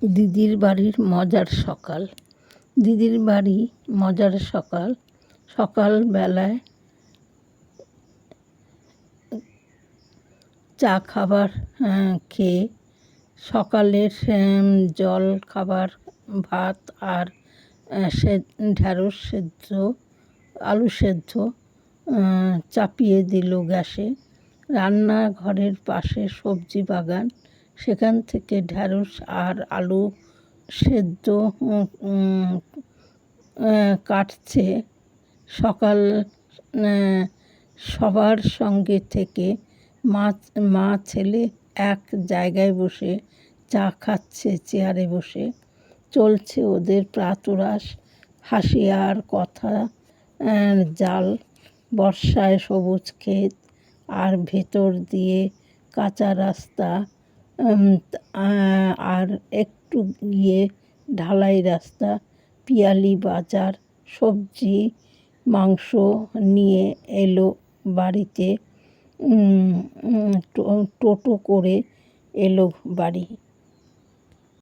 দিদির বাড়ির মজার সকাল। দিদির বাড়ি মজার সকাল। সকালবেলায় চা খাবার খেয়ে সকালের জল খাবার ভাত আর ঢ্যাঁড়স সেদ্ধ আলু সেদ্ধ চাপিয়ে দিল গ্যাসে। রান্নাঘরের পাশে সবজি বাগান, সেখান থেকে ঢ্যাঁড়স আর আলু সেদ্ধ কাটছে। সকাল সবার সঙ্গে থেকে মা ছেলে এক জায়গায় বসে চা খাচ্ছে। চেয়ারে বসে চলছে ওদের প্রাতরাশ, হাসি আর কথা। জাল বর্ষায় সবুজ ক্ষেত আর ভেতর দিয়ে কাঁচা রাস্তা, আর একটু গিয়ে ঢালাই রাস্তা। পিয়ালি বাজার সবজি মাংস নিয়ে এলো বাড়িতে, টোটো করে এলো বাড়ি।